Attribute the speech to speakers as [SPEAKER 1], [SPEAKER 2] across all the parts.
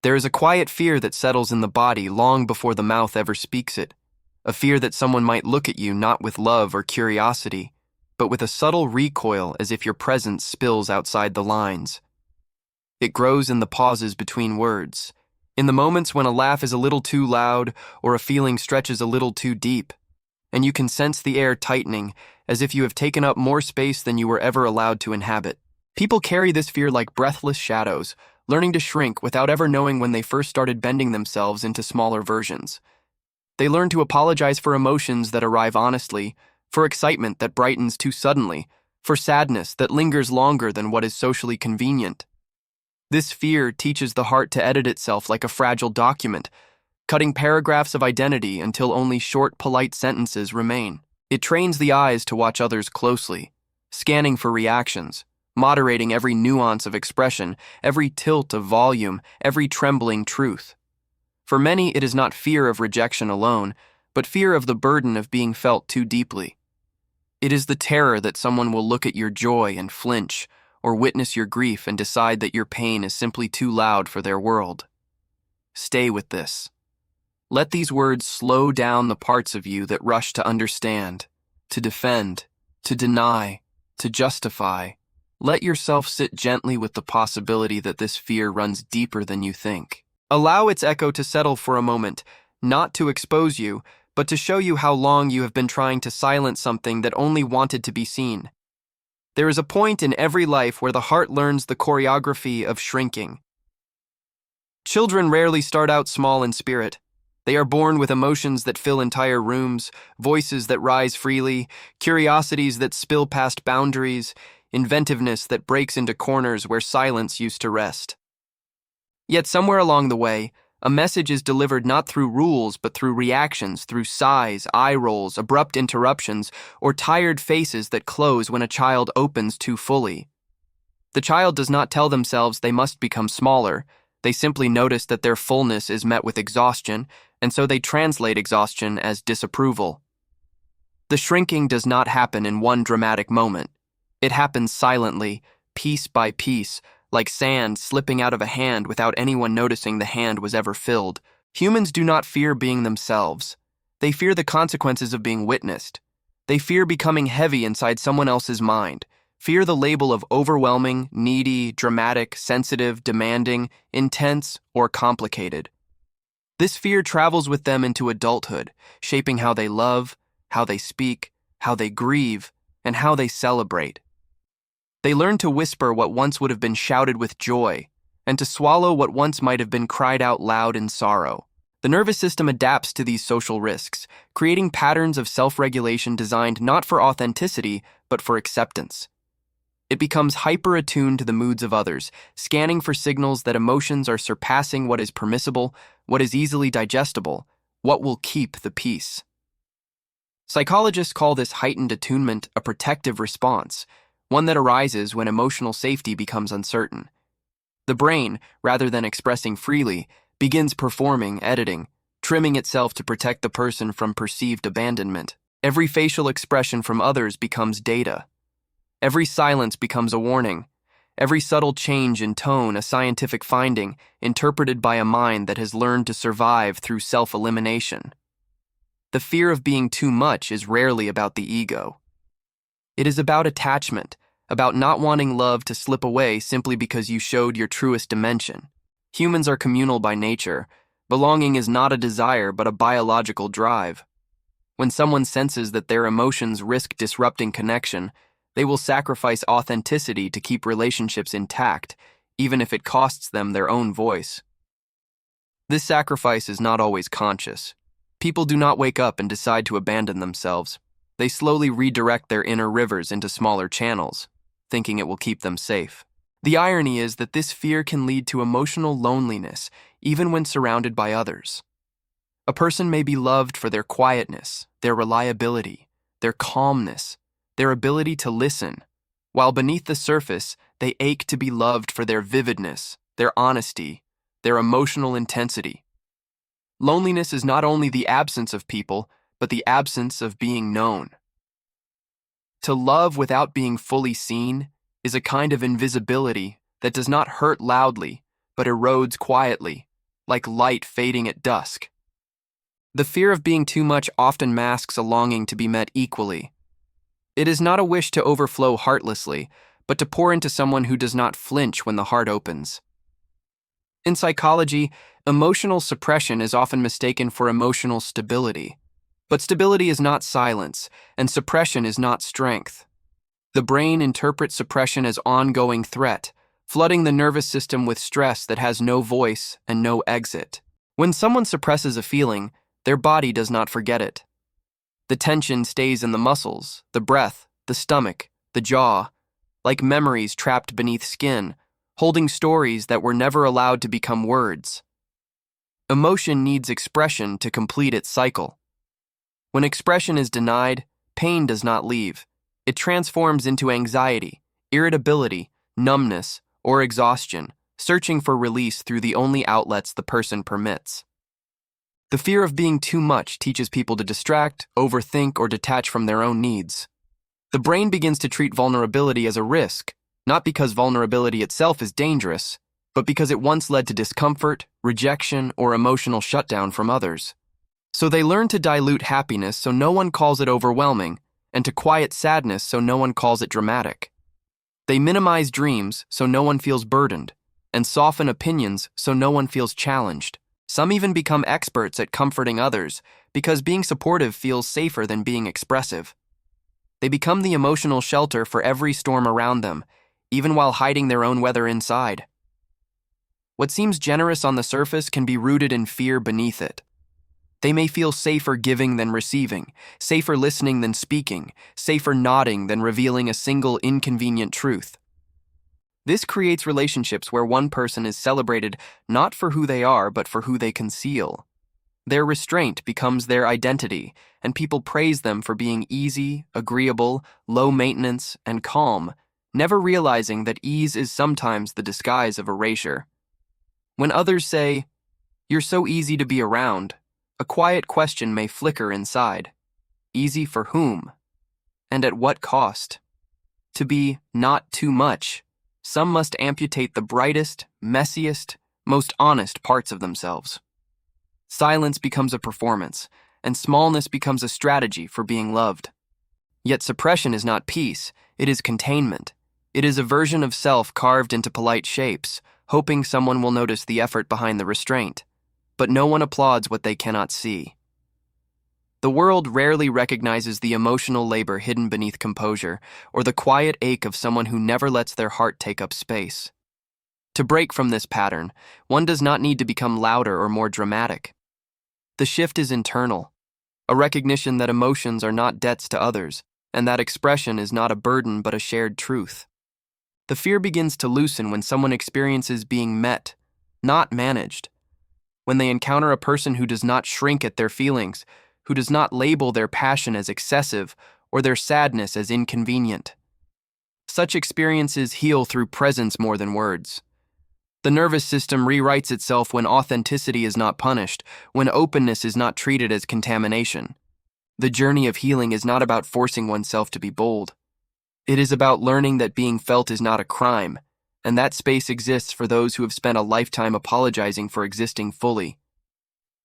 [SPEAKER 1] There is a quiet fear that settles in the body long before the mouth ever speaks it, a fear that someone might look at you not with love or curiosity, but with a subtle recoil as if your presence spills outside the lines. It grows in the pauses between words, in the moments when a laugh is a little too loud or a feeling stretches a little too deep, and you can sense the air tightening as if you have taken up more space than you were ever allowed to inhabit. People carry this fear like breathless shadows, learning to shrink without ever knowing when they first started bending themselves into smaller versions. They learn to apologize for emotions that arrive honestly, for excitement that brightens too suddenly, for sadness that lingers longer than what is socially convenient. This fear teaches the heart to edit itself like a fragile document, cutting paragraphs of identity until only short, polite sentences remain. It trains the eyes to watch others closely, scanning for reactions, moderating every nuance of expression, every tilt of volume, every trembling truth. For many, it is not fear of rejection alone, but fear of the burden of being felt too deeply. It is the terror that someone will look at your joy and flinch, or witness your grief and decide that your pain is simply too loud for their world. Stay with this. Let these words slow down the parts of you that rush to understand, to defend, to deny, to justify. Let yourself sit gently with the possibility that this fear runs deeper than you think. Allow its echo to settle for a moment, not to expose you, but to show you how long you have been trying to silence something that only wanted to be seen. There is a point in every life where the heart learns the choreography of shrinking. Children rarely start out small in spirit. They are born with emotions that fill entire rooms, voices that rise freely, curiosities that spill past boundaries, inventiveness that breaks into corners where silence used to rest. Yet somewhere along the way, a message is delivered not through rules but through reactions, through sighs, eye rolls, abrupt interruptions, or tired faces that close when a child opens too fully. The child does not tell themselves they must become smaller. They simply notice that their fullness is met with exhaustion, and so they translate exhaustion as disapproval. The shrinking does not happen in one dramatic moment. It happens silently, piece by piece, like sand slipping out of a hand without anyone noticing the hand was ever filled. Humans do not fear being themselves. They fear the consequences of being witnessed. They fear becoming heavy inside someone else's mind, fear the label of overwhelming, needy, dramatic, sensitive, demanding, intense, or complicated. This fear travels with them into adulthood, shaping how they love, how they speak, how they grieve, and how they celebrate. They learn to whisper what once would have been shouted with joy, and to swallow what once might have been cried out loud in sorrow. The nervous system adapts to these social risks, creating patterns of self-regulation designed not for authenticity, but for acceptance. It becomes hyper-attuned to the moods of others, scanning for signals that emotions are surpassing what is permissible, what is easily digestible, what will keep the peace. Psychologists call this heightened attunement a protective response, one that arises when emotional safety becomes uncertain. The brain, rather than expressing freely, begins performing, editing, trimming itself to protect the person from perceived abandonment. Every facial expression from others becomes data. Every silence becomes a warning. Every subtle change in tone a scientific finding, interpreted by a mind that has learned to survive through self-elimination. The fear of being too much is rarely about the ego. It is about attachment, about not wanting love to slip away simply because you showed your truest dimension. Humans are communal by nature. Belonging is not a desire but a biological drive. When someone senses that their emotions risk disrupting connection, they will sacrifice authenticity to keep relationships intact, even if it costs them their own voice. This sacrifice is not always conscious. People do not wake up and decide to abandon themselves. They slowly redirect their inner rivers into smaller channels, thinking it will keep them safe. The irony is that this fear can lead to emotional loneliness, even when surrounded by others. A person may be loved for their quietness, their reliability, their calmness, their ability to listen, while beneath the surface, they ache to be loved for their vividness, their honesty, their emotional intensity. Loneliness is not only the absence of people, but the absence of being known. To love without being fully seen is a kind of invisibility that does not hurt loudly, but erodes quietly, like light fading at dusk. The fear of being too much often masks a longing to be met equally. It is not a wish to overflow heartlessly, but to pour into someone who does not flinch when the heart opens. In psychology, emotional suppression is often mistaken for emotional stability. But stability is not silence, and suppression is not strength. The brain interprets suppression as ongoing threat, flooding the nervous system with stress that has no voice and no exit. When someone suppresses a feeling, their body does not forget it. The tension stays in the muscles, the breath, the stomach, the jaw, like memories trapped beneath skin, holding stories that were never allowed to become words. Emotion needs expression to complete its cycle. When expression is denied, pain does not leave. It transforms into anxiety, irritability, numbness, or exhaustion, searching for release through the only outlets the person permits. The fear of being too much teaches people to distract, overthink, or detach from their own needs. The brain begins to treat vulnerability as a risk, not because vulnerability itself is dangerous, but because it once led to discomfort, rejection, or emotional shutdown from others. So they learn to dilute happiness so no one calls it overwhelming, and to quiet sadness so no one calls it dramatic. They minimize dreams so no one feels burdened, and soften opinions so no one feels challenged. Some even become experts at comforting others because being supportive feels safer than being expressive. They become the emotional shelter for every storm around them, even while hiding their own weather inside. What seems generous on the surface can be rooted in fear beneath it. They may feel safer giving than receiving, safer listening than speaking, safer nodding than revealing a single inconvenient truth. This creates relationships where one person is celebrated not for who they are, but for who they conceal. Their restraint becomes their identity, and people praise them for being easy, agreeable, low maintenance, and calm, never realizing that ease is sometimes the disguise of erasure. When others say, "You're so easy to be around," a quiet question may flicker inside. Easy for whom? And at what cost? To be not too much, some must amputate the brightest, messiest, most honest parts of themselves. Silence becomes a performance, and smallness becomes a strategy for being loved. Yet suppression is not peace, it is containment. It is a version of self carved into polite shapes, hoping someone will notice the effort behind the restraint. But no one applauds what they cannot see. The world rarely recognizes the emotional labor hidden beneath composure, or the quiet ache of someone who never lets their heart take up space. To break from this pattern, one does not need to become louder or more dramatic. The shift is internal, a recognition that emotions are not debts to others, and that expression is not a burden but a shared truth. The fear begins to loosen when someone experiences being met, not managed. When they encounter a person who does not shrink at their feelings, who does not label their passion as excessive or their sadness as inconvenient. Such experiences heal through presence more than words. The nervous system rewrites itself when authenticity is not punished, when openness is not treated as contamination. The journey of healing is not about forcing oneself to be bold. It is about learning that being felt is not a crime, and that space exists for those who have spent a lifetime apologizing for existing fully.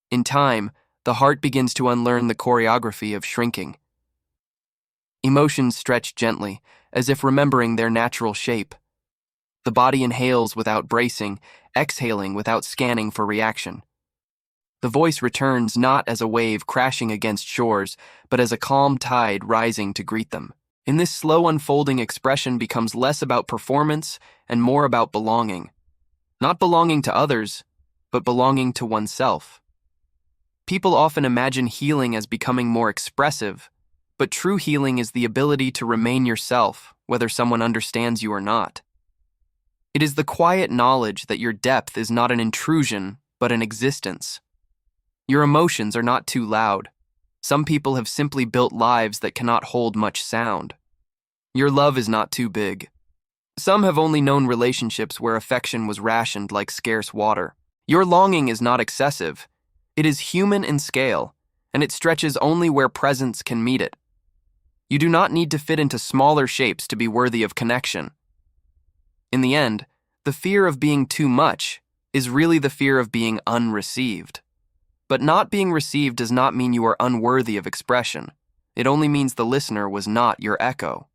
[SPEAKER 1] In time, the heart begins to unlearn the choreography of shrinking. Emotions stretch gently, as if remembering their natural shape. The body inhales without bracing, exhaling without scanning for reaction. The voice returns not as a wave crashing against shores, but as a calm tide rising to greet them. In this slow unfolding, expression becomes less about performance and more about belonging. Not belonging to others, but belonging to oneself. People often imagine healing as becoming more expressive, but true healing is the ability to remain yourself, whether someone understands you or not. It is the quiet knowledge that your depth is not an intrusion, but an existence. Your emotions are not too loud. Some people have simply built lives that cannot hold much sound. Your love is not too big. Some have only known relationships where affection was rationed like scarce water. Your longing is not excessive. It is human in scale, and it stretches only where presence can meet it. You do not need to fit into smaller shapes to be worthy of connection. In the end, the fear of being too much is really the fear of being unreceived. But not being received does not mean you are unworthy of expression. It only means the listener was not your echo.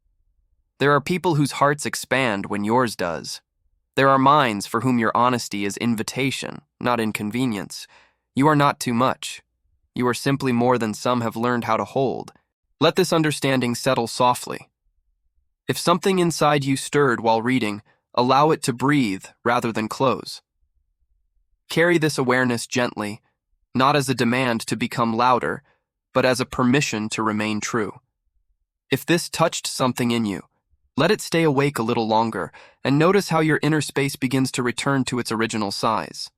[SPEAKER 1] There are people whose hearts expand when yours does. There are minds for whom your honesty is invitation, not inconvenience. You are not too much. You are simply more than some have learned how to hold. Let this understanding settle softly. If something inside you stirred while reading, allow it to breathe rather than close. Carry this awareness gently, not as a demand to become louder, but as a permission to remain true. If this touched something in you, let it stay awake a little longer and notice how your inner space begins to return to its original size.